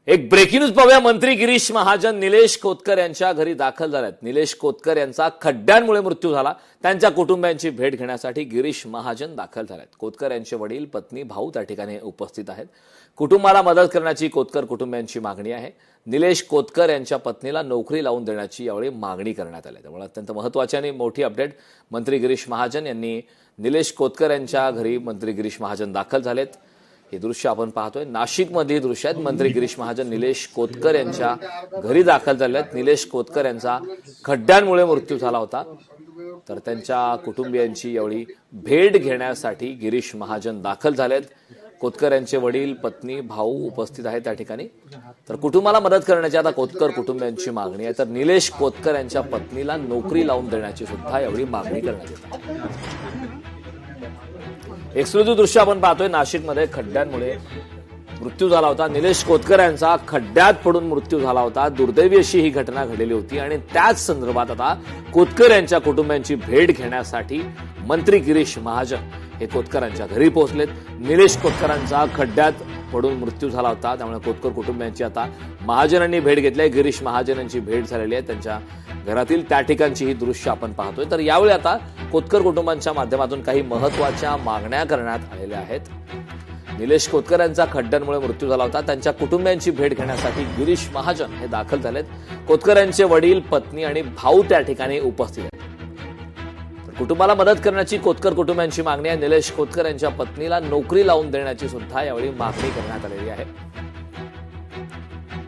एक breaking news पाहूया. मंत्री गिरीश महाजन निलेश कोतकर यांच्या घरी दाखल झालेत. निलेश कोतकर यांचा खड्ड्यांमुळे मृत्यू झाला. त्यांच्या कुटुंबियांची भेट घेण्यासाठी गिरीश महाजन दाखल झालेत. कोतकर यांचे वडील, पत्नी, भाऊ त्या ठिकाणी उपस्थित आहेत. कुटुंबाला मदत करण्याची कोतकर कुटुंबियांची मागणी आहे. निलेश कोतकर यांच्या पत्नीला नोकरी लावून देण्याची यावेळी मागणी करण्यात आली. त्यामुळे अत्यंत महत्त्वाची आणि मोठी अपडेट. मंत्री गिरीश महाजन यांनी निलेश कोतकर यांच्या घरी मंत्री गिरीश महाजन दाखल झालेत. हे दृश्य आपण पाहतोय. नाशिकमधली दृश्य आहेत. मंत्री गिरीश महाजन निलेश कोतकर यांच्या घरी दाखल झाले आहेत. निलेश कोतकर यांचा खड्ड्यांमुळे मृत्यू झाला होता, तर त्यांच्या कुटुंबियांची यावेळी भेट घेण्यासाठी गिरीश महाजन दाखल झालेत. कोतकर यांचे वडील, पत्नी, भाऊ उपस्थित आहेत त्या ठिकाणी. तर कुटुंबाला मदत करण्याची आता कोतकर कुटुंबियांची मागणी आहे. तर निलेश कोतकर यांच्या पत्नीला नोकरी लावून देण्याची सुद्धा यावेळी मागणी करण्यात येते. एक्सक्लुझिव्ह दृश्य आपण पाहतोय. नाशिकमध्ये खड्ड्यांमुळे मृत्यू झाला होता. निलेश कोतकर यांचा खड्ड्यात पडून मृत्यू झाला होता. दुर्दैवी अशी ही घटना घडलेली होती आणि त्याच संदर्भात आता कोतकर यांच्या कुटुंबियांची भेट घेण्यासाठी मंत्री गिरीश महाजन हे कोतकरांच्या घरी पोहोचलेत. निलेश कोतकरांचा खड्ड्यात पडून मृत्यू झाला होता, त्यामुळे कोतकर कुटुंबियांची आता महाजनांनी भेट घेतली आहे. गिरीश महाजन यांची भेट झालेली आहे. त्यांच्या घरातील त्या ठिकाणची ही दृश्य आपण पाहतोय. तर यावेळी आता कोतकर कुटुंबांच्या माध्यमातून काही महत्त्वाच्या मागण्या करण्यात आलेल्या आहेत. निलेश कोतकर यांचा खड्ड्यांमुळे मृत्यू झाला होता. त्यांच्या कुटुंबियांची भेट घेण्यासाठी गिरीश महाजन हे दाखल झालेत. कोतकर यांचे वडील, पत्नी आणि भाऊ त्या ठिकाणी उपस्थित आहेत. कुटुंबाला मदत करण्याची कोतकर कुटुंबियांची मागणी आहे. निलेश कोतकर यांच्या पत्नीला नोकरी लावून देण्याची सुद्धा यावेळी मागणी करण्यात आलेली आहे.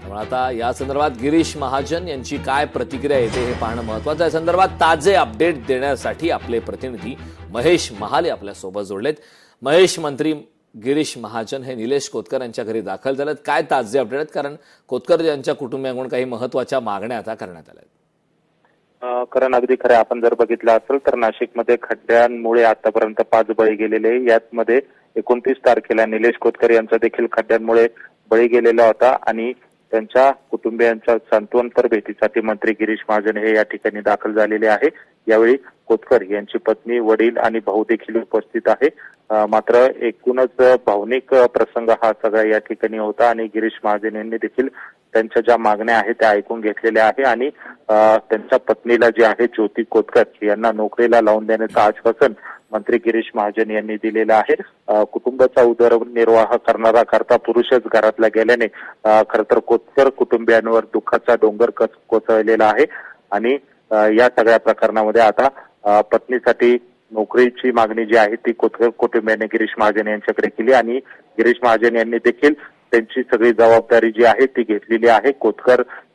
त्यामुळे आता या संदर्भात गिरीश महाजन यांची काय प्रतिक्रिया येते हे पाहणं महत्वाचं आहे. संदर्भात ताजे अपडेट देण्यासाठी आपले प्रतिनिधी महेश महाले आपल्यासोबत जोडलेत. महेश, मंत्री गिरीश महाजन हे निलेश कोतकर यांच्या घरी दाखल झालेत. काय ताजे अपडेट आहेत? कारण कोतकर यांच्या कुटुंबियांकडून काही महत्वाच्या मागण्या आता करण्यात आल्या आहेत. कारण अगदी खरं, आपण जर बघितलं असेल तर नाशिकमध्ये खड्ड्यांमुळे आतापर्यंत 5 बळी गेलेले. यामध्ये 29 तारखेला निलेश कोतकर यांचा देखील खड्ड्यांमुळे बळी गेलेला होता आणि त्यांच्या कुटुंबियांच्या सांत्वनपर भेटीसाठी मंत्री गिरीश महाजन हे या ठिकाणी दाखल झालेले आहे. यावेळी कोतकर यांची पत्नी, वडील आणि भाऊ देखील उपस्थित आहे. मात्र एकूणच भावनिक प्रसंग हा सगळा या ठिकाणी होता आणि गिरीश महाजन यांनी देखील त्यांच्या ज्या मागण्या आहेत त्या ऐकून घेतलेल्या आहे आणि त्यांच्या पत्नीला जे आहे ज्योती कोतकर यांना नोकरीला लावून देण्याचं आश्वासन मंत्री गिरीश महाजन यांनी दिलेलं आहे. कुटुंबाचा उदरनिर्वाह करणारा करता पुरुषच घरातला गेल्याने खरं तर कोतकर कुटुंबियांवर दुःखाचा डोंगर कोसळलेला आहे आणि या सगळ्या प्रकरणामध्ये आता पत्नीसाठी नोकरीची मागणी जी आहे ती कोतकर कुटुंबियांनी गिरीश महाजन यांच्याकडे केली आणि गिरीश महाजन यांनी देखील त्यांची सगळी जबाबदारी जी आहे ती घेतलेली आहे.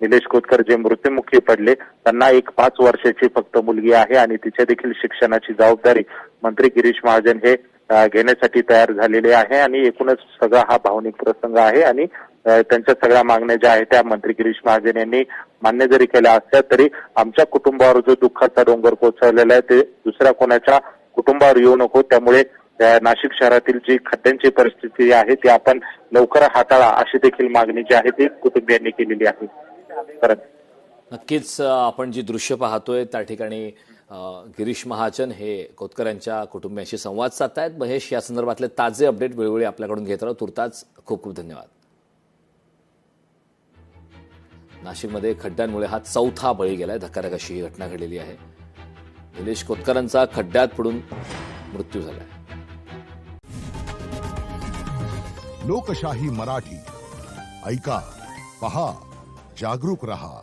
निलेश कोतकर जे मृत्युमुखी पडले त्यांना एक 5 वर्षाची फक्त मुलगी आहे आणि तिच्या देखील शिक्षणाची जबाबदारी मंत्री गिरीश महाजन हे घेण्यासाठी तयार झालेले आहे आणि एकूणच सगळा हा भावनिक प्रसंग आहे आणि त्यांच्या सगळ्या मागण्या ज्या आहेत त्या मंत्री गिरीश महाजन यांनी मान्य जरी केल्या असल्या तरी आमच्या कुटुंबावर जो दुःखाचा डोंगर कोसळलेला आहे ते दुसऱ्या कोणाच्या कुटुंबावर येऊ नको. त्यामुळे नाशिक शहरातील जी खड्ड्यांची परिस्थिती आहे ती आपण लवकर हाताळा अशी देखील मागणी जी आहे ती कुटुंबियांनी केलेली आहे. नक्कीच आपण जी दृश्य पाहतोय त्या ठिकाणी गिरीश महाजन हे कोतकर यांच्या कुटुंबियांशी संवाद साधतायत. महेश, या संदर्भातले ताजे अपडेट वेळोवेळी आपल्याकडून घेत राहू. तुर्तास खूप खूप धन्यवाद. नाशिकमध्ये खड्ड्यांमुळे हा 4था बळी गेलाय. धक्कादायक अशी ही घटना घडलेली आहे. निलेश कोतकरांचा खड्ड्यात पडून मृत्यू झालाय. लोकशाही मराठी ऐका, पहा, जागरूक रहा.